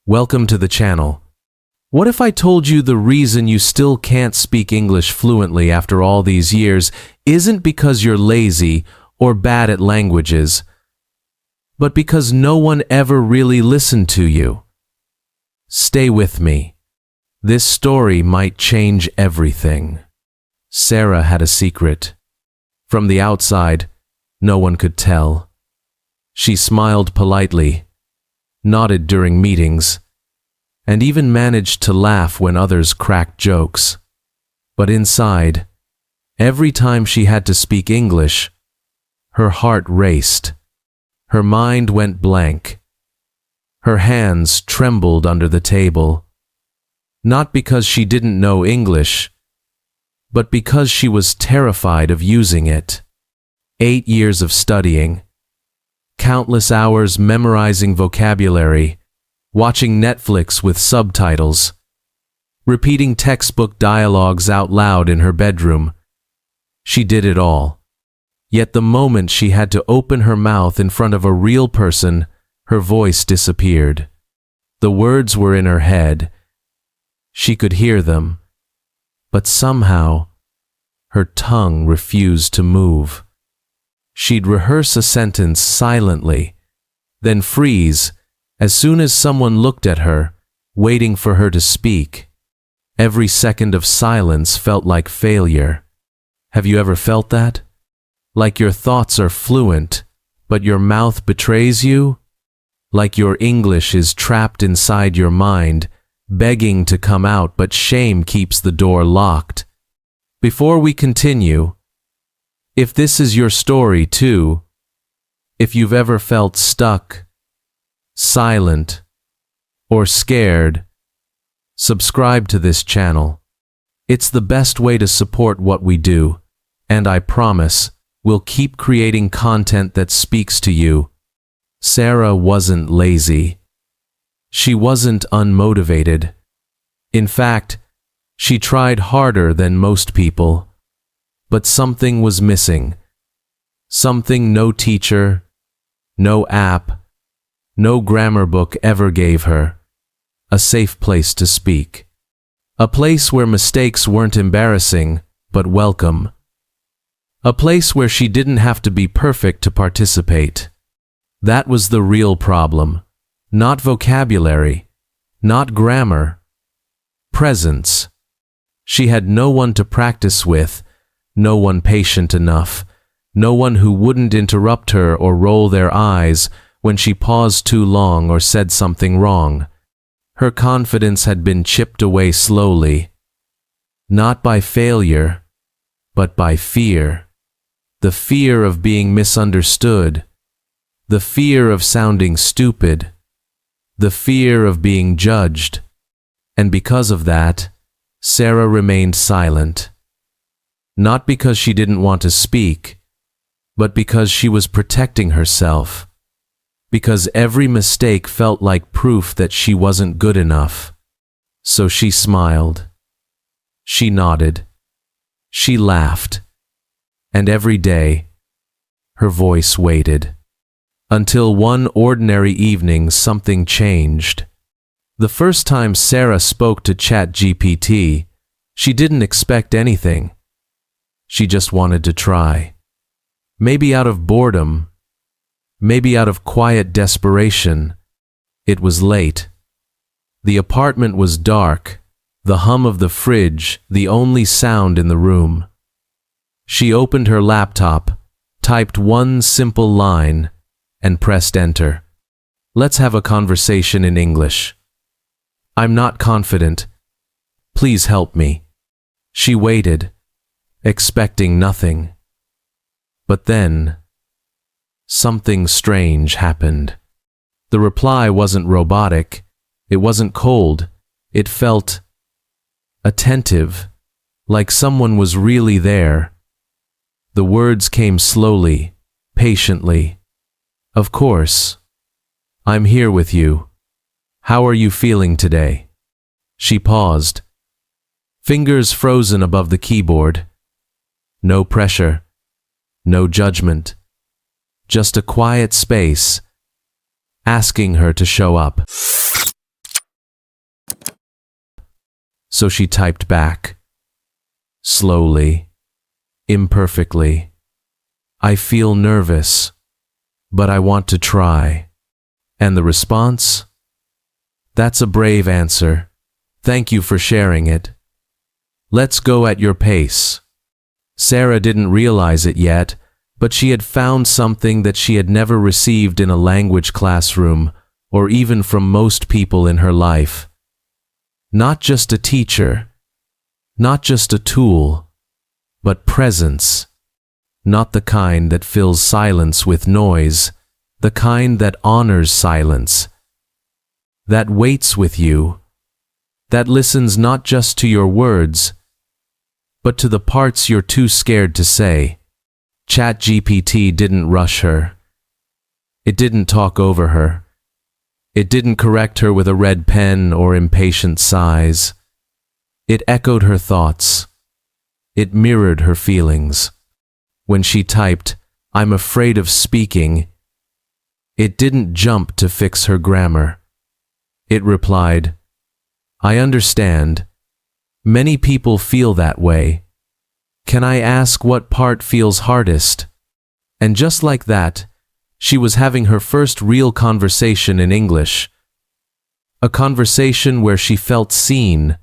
Welcome to the channel. What if I told you the reason you still can't speak English fluently after all these years isn't because you're lazy or bad at languages, but because no one ever really listened to you? Stay with me. This story might change everything. Sarah had a secret. From the outside, no one could tell. She smiled politely, nodded during meetings, and even managed to laugh when others cracked jokes. But inside, every time she had to speak English, her heart raced. Her mind went blank. Her hands trembled under the table. Not because she didn't know English, but because she was terrified of using it. 8 years of studying, countless hours memorizing vocabulary, watching Netflix with subtitles, repeating textbook dialogues out loud in her bedroom. She did it all. Yet the moment she had to open her mouth in front of a real person, her voice disappeared. The words were in her head. She could hear them, but somehow her tongue refused to move. She'd rehearse a sentence silently, then freeze as soon as someone looked at her, waiting for her to speak. Every second of silence felt like failure. Have you ever felt that? Like your thoughts are fluent, but your mouth betrays you? Like your English is trapped inside your mind, begging to come out, but shame keeps the door locked. Before we continue, if this is your story too, if you've ever felt stuck, silent, or scared, subscribe to this channel. It's the best way to support what we do, and I promise we'll keep creating content that speaks to you. Sarah wasn't lazy. She wasn't unmotivated. In fact, she tried harder than most people. But something was missing. Something no teacher, no app, no grammar book ever gave her. A safe place to speak. A place where mistakes weren't embarrassing, but welcome. A place where she didn't have to be perfect to participate. That was the real problem. Not vocabulary, not grammar. Presence. She had no one to practice with, no one patient enough, no one who wouldn't interrupt her or roll their eyes when she paused too long or said something wrong. Her confidence had been chipped away slowly. Not by failure, but by fear. The fear of being misunderstood. The fear of sounding stupid. The fear of being judged. And because of that, Sarah remained silent. Not because she didn't want to speak, but because she was protecting herself. Because every mistake felt like proof that she wasn't good enough. So she smiled. She nodded. She laughed. And every day, her voice waited. Until one ordinary evening something changed. The first time Sarah spoke to ChatGPT, she didn't expect anything. She just wanted to try. Maybe out of boredom, maybe out of quiet desperation. It was late. The apartment was dark, the hum of the fridge the only sound in the room. She opened her laptop, typed one simple line, and pressed enter. Let's have a conversation in English. I'm not confident. Please help me. She waited, expecting nothing. But then, something strange happened. The reply wasn't robotic. It wasn't cold. It felt attentive, like someone was really there. The words came slowly, patiently. Of course. I'm here with you. How are you feeling today? She paused. Fingers frozen above the keyboard. No pressure. No judgment. Just a quiet space, asking her to show up. So she typed back, slowly, imperfectly, "I feel nervous, but I want to try." And the response? "That's a brave answer. Thank you for sharing it. Let's go at your pace." Sarah didn't realize it yet, but she had found something that she had never received in a language classroom or even from most people in her life. Not just a teacher, not just a tool, but presence. Not the kind that fills silence with noise, the kind that honors silence, that waits with you, that listens not just to your words, but to the parts you're too scared to say. ChatGPT didn't rush her. It didn't talk over her. It didn't correct her with a red pen or impatient sighs. It echoed her thoughts. It mirrored her feelings. When she typed, "I'm afraid of speaking," it didn't jump to fix her grammar. It replied, "I understand. Many people feel that way. Can I ask what part feels hardest?" And just like that, she was having her first real conversation in English. A conversation where she felt seen,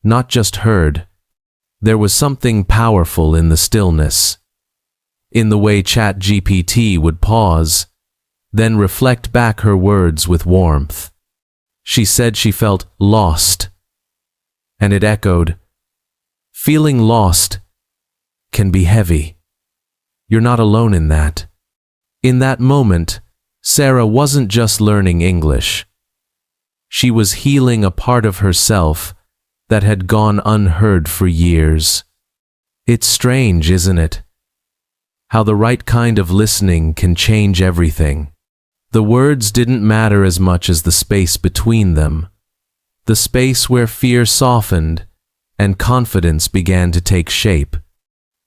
not just heard. There was something powerful in the stillness, in the way ChatGPT would pause, then reflect back her words with warmth. She said she felt lost, and it echoed, "Feeling lost can be heavy. You're not alone in that." In that moment, Sarah wasn't just learning English. She was healing a part of herself that had gone unheard for years. It's strange, isn't it? How the right kind of listening can change everything. The words didn't matter as much as the space between them, the space where fear softened and confidence began to take shape.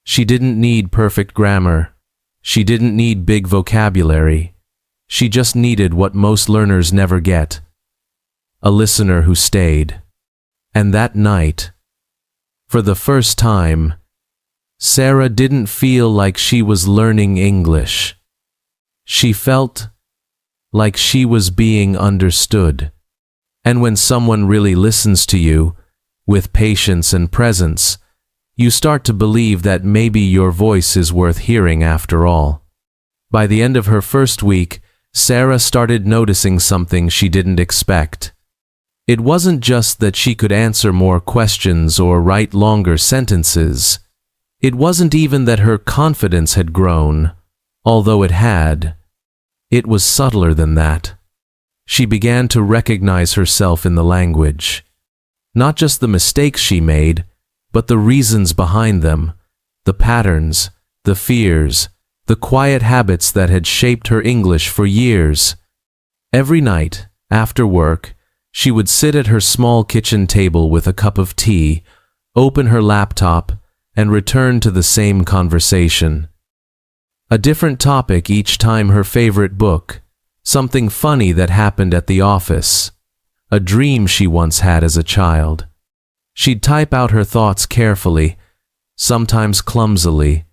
She didn't need perfect grammar. She didn't need big vocabulary. She just needed what most learners never get: a listener who stayed. And that night, for the first time, Sarah didn't feel like she was learning English. She felt like she was being understood. And when someone really listens to you, with patience and presence, you start to believe that maybe your voice is worth hearing after all. By the end of her first week, Sarah started noticing something she didn't expect. It wasn't just that she could answer more questions or write longer sentences. It wasn't even that her confidence had grown, although it had. It was subtler than that. She began to recognize herself in the language. Not just the mistakes she made, but the reasons behind them, the patterns, the fears, the quiet habits that had shaped her English for years. Every night, after work, she would sit at her small kitchen table with a cup of tea, open her laptop, and return to the same conversation. A different topic each time: her favorite book, something funny that happened at the office, a dream she once had as a child. She'd type out her thoughts carefully, sometimes clumsily,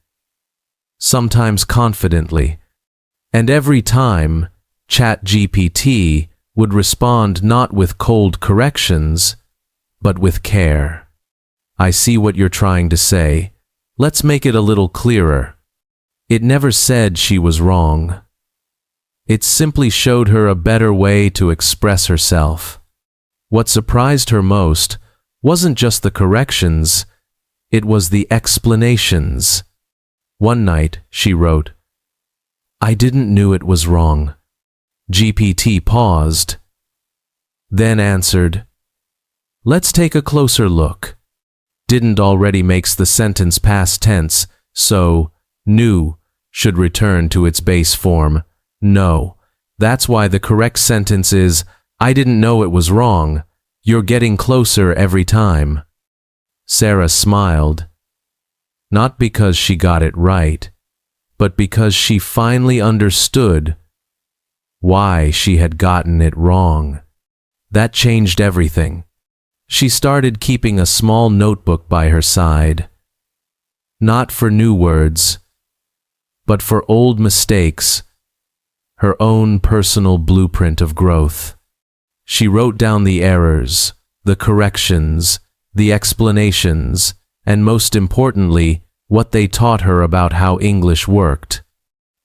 sometimes confidently, and every time, ChatGPT would respond not with cold corrections, but with care. "I see what you're trying to say. Let's make it a little clearer." It never said she was wrong. It simply showed her a better way to express herself. What surprised her most wasn't just the corrections, it was the explanations. One night, she wrote, "I didn't know it was wrong." GPT paused, then answered, "Let's take a closer look." Didn't already makes the sentence past tense, so knew should return to its base form, no. That's why the correct sentence is, "I didn't know it was wrong. You're getting closer every time." Sarah smiled, not because she got it right, but because she finally understood why she had gotten it wrong. That changed everything. She started keeping a small notebook by her side, not for new words, but for old mistakes, her own personal blueprint of growth. She wrote down the errors, the corrections, the explanations, and most importantly, what they taught her about how English worked.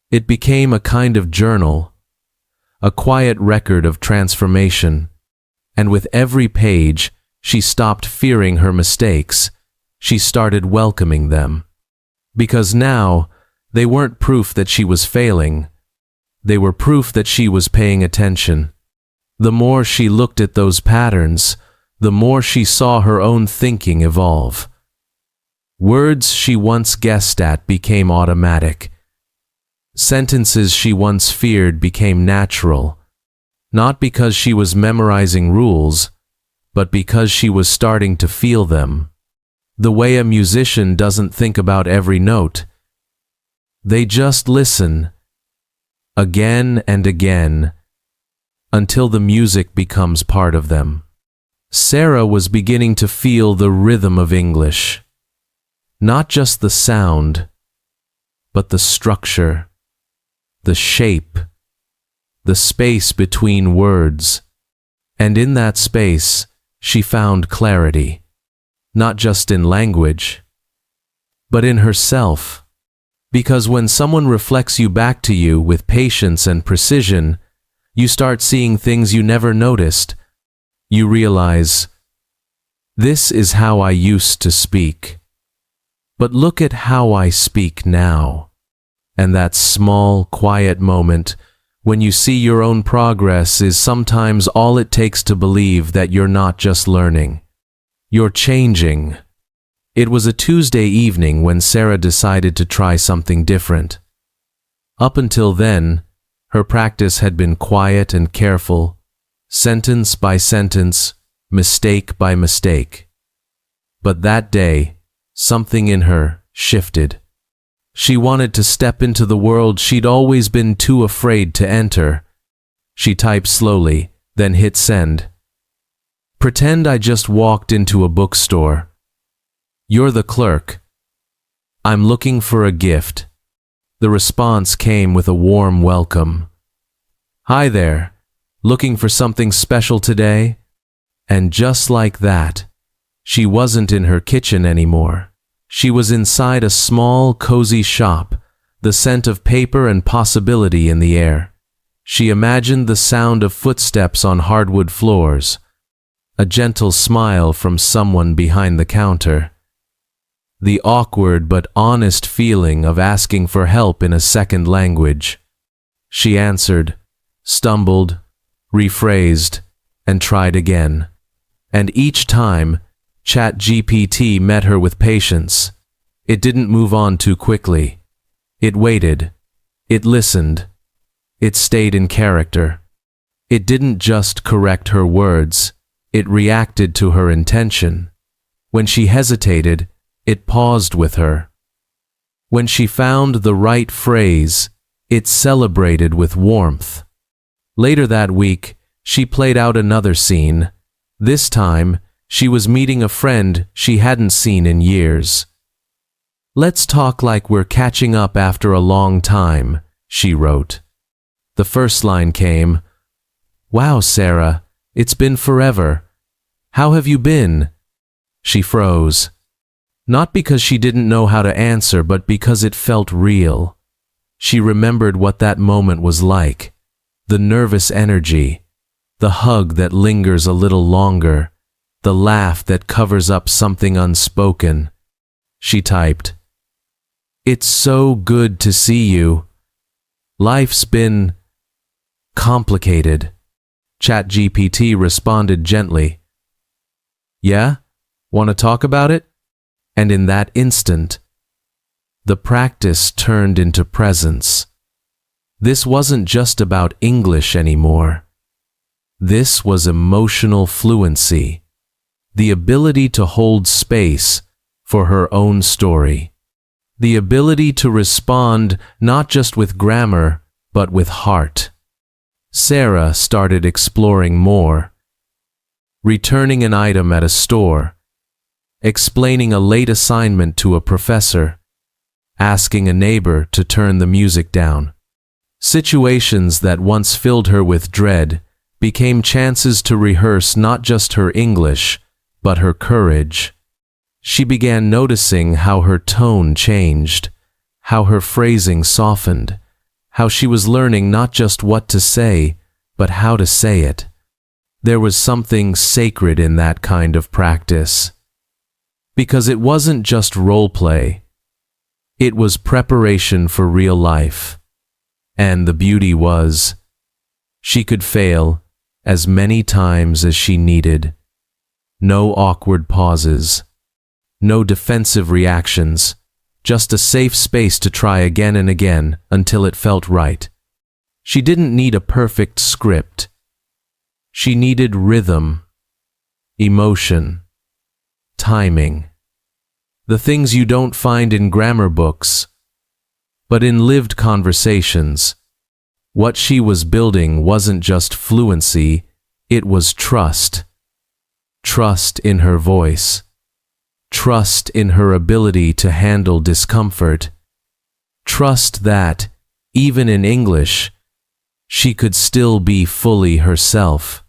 It became a kind of journal, a quiet record of transformation, and with every page, she stopped fearing her mistakes. She started welcoming them. Because now, they weren't proof that she was failing. They were proof that she was paying attention. The more she looked at those patterns, the more she saw her own thinking evolve. Words she once guessed at became automatic. Sentences she once feared became natural, not because she was memorizing rules, but because she was starting to feel them. The way a musician doesn't think about every note. They just listen, again and again, until the music becomes part of them. Sarah was beginning to feel the rhythm of English. Not just the sound, but the structure, the shape, the space between words. And in that space, she found clarity, not just in language, but in herself. Because when someone reflects you back to you with patience and precision, you start seeing things you never noticed. You realize, this is how I used to speak. But look at how I speak now. And that small, quiet moment when you see your own progress is sometimes all it takes to believe that you're not just learning. You're changing. It was a Tuesday evening when Sarah decided to try something different. Up until then, her practice had been quiet and careful, sentence by sentence, mistake by mistake. But that day, something in her shifted. She wanted to step into the world she'd always been too afraid to enter. She typed slowly, then hit send. Pretend I just walked into a bookstore. You're the clerk. I'm looking for a gift. The response came with a warm welcome. Hi there. Looking for something special today? And just like that, she wasn't in her kitchen anymore. She was inside a small, cozy shop, the scent of paper and possibility in the air. She imagined the sound of footsteps on hardwood floors, a gentle smile from someone behind the counter, the awkward but honest feeling of asking for help in a second language. She answered, stumbled, rephrased, and tried again. And each time, ChatGPT met her with patience. It didn't move on too quickly. It waited. It listened. It stayed in character. It didn't just correct her words. It reacted to her intention. When she hesitated, it paused with her. When she found the right phrase, it celebrated with warmth. Later that week, she played out another scene. This time, she was meeting a friend she hadn't seen in years. Let's talk like we're catching up after a long time, she wrote. The first line came, Wow, Sarah, it's been forever. How have you been? She froze. Not because she didn't know how to answer, but because it felt real. She remembered what that moment was like. The nervous energy, the hug that lingers a little longer, the laugh that covers up something unspoken. She typed, It's so good to see you. Life's been complicated. ChatGPT responded gently. Yeah? Want to talk about it? And in that instant, the practice turned into presence. This wasn't just about English anymore. This was emotional fluency. The ability to hold space for her own story. The ability to respond not just with grammar, but with heart. Sarah started exploring more. returning an item at a store, explaining a late assignment to a professor, asking a neighbor to turn the music down. Situations that once filled her with dread became chances to rehearse not just her English, but her courage. She began noticing how her tone changed, how her phrasing softened, how she was learning not just what to say, but how to say it. There was something sacred in that kind of practice. Because it wasn't just role play. It was preparation for real life. And the beauty was, she could fail as many times as she needed. No awkward pauses. No defensive reactions. Just a safe space to try again and again until it felt right. She didn't need a perfect script. She needed rhythm, emotion, timing. The things you don't find in grammar books, but in lived conversations. What she was building wasn't just fluency, it was trust. Trust in her voice. Trust in her ability to handle discomfort. Trust that, even in English, she could still be fully herself.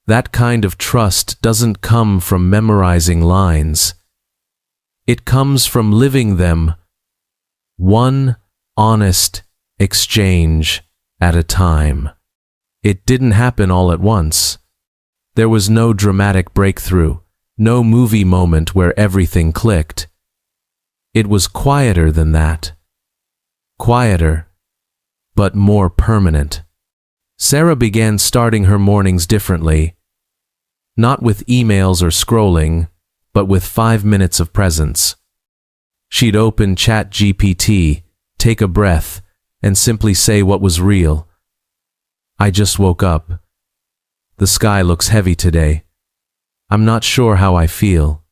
That kind of trust doesn't come from memorizing lines. It comes from living them, one honest exchange at a time. It didn't happen all at once. There was no dramatic breakthrough, no movie moment where everything clicked. It was quieter than that. Quieter, but more permanent. Sarah began starting her mornings differently, not with emails or scrolling, but with 5 minutes of presence. She'd open ChatGPT, take a breath, and simply say what was real. I just woke up. The sky looks heavy today. I'm not sure how I feel.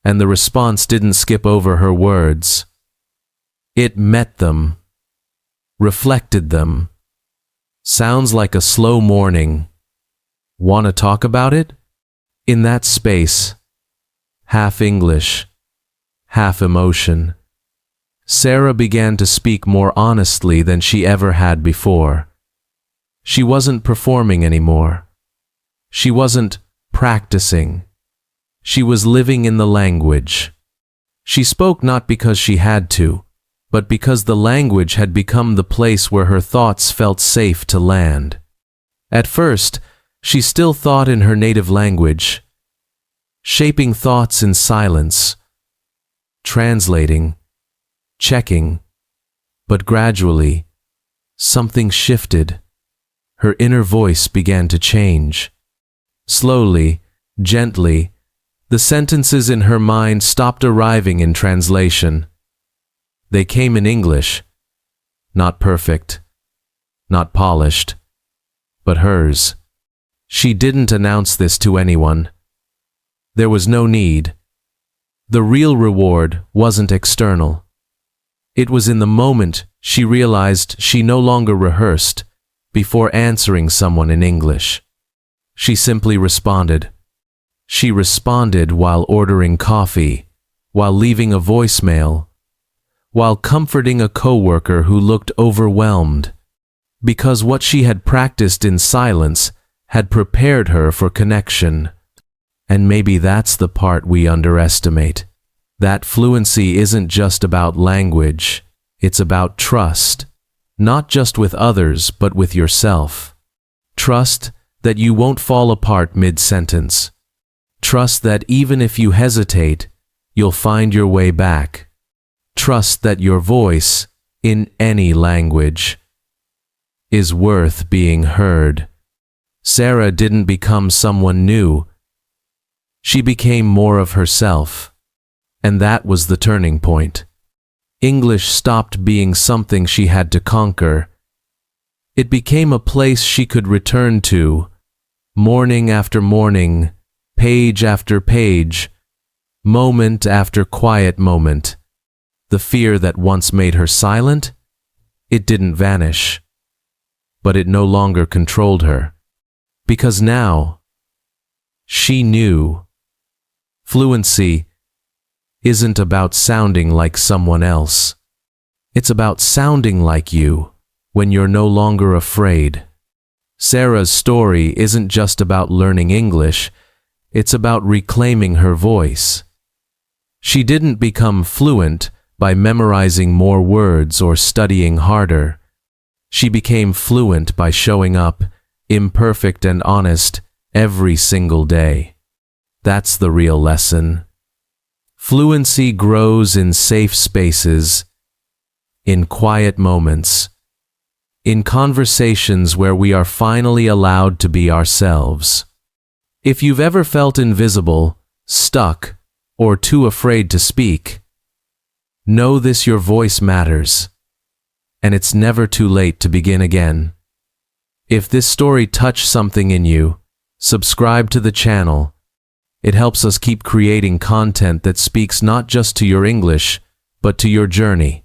And the response didn't skip over her words. It met them, reflected them. Sounds like a slow morning. Want to talk about it? In that space, half English, half emotion, Sarah began to speak more honestly than she ever had before. She wasn't performing anymore. She wasn't practicing. She was living in the language. She spoke not because she had to, but because the language had become the place where her thoughts felt safe to land. At first, she still thought in her native language, shaping thoughts in silence, translating, checking, but gradually, something shifted. Her inner voice began to change. Slowly, gently, the sentences in her mind stopped arriving in translation. They came in English, not perfect, not polished, but hers. She didn't announce this to anyone. There was no need. The real reward wasn't external. It was in the moment she realized she no longer rehearsed before answering someone in English. She simply responded. She responded while ordering coffee, while leaving a voicemail, while comforting a coworker who looked overwhelmed, because what she had practiced in silence had prepared her for connection. And maybe that's the part we underestimate. That fluency isn't just about language, it's about trust, not just with others, but with yourself. Trust that you won't fall apart mid-sentence. Trust that even if you hesitate, you'll find your way back. Trust that your voice, in any language, is worth being heard. Sarah didn't become someone new. She became more of herself. And that was the turning point. English stopped being something she had to conquer. It became a place she could return to, morning after morning, page after page, moment after quiet moment. The fear that once made her silent, it didn't vanish, but it no longer controlled her. Because now, She knew. Fluency isn't about sounding like someone else. It's about sounding like you when you're no longer afraid. Sarah's story isn't just about learning English, it's about reclaiming her voice. She didn't become fluent by memorizing more words or studying harder. She became fluent by showing up, imperfect and honest, every single day. That's the real lesson. Fluency grows in safe spaces, in quiet moments, in conversations where we are finally allowed to be ourselves. If you've ever felt invisible, stuck, or too afraid to speak, know this: your voice matters, and it's never too late to begin again. If this story touched something in you, subscribe to the channel. It helps us keep creating content that speaks not just to your English, but to your journey.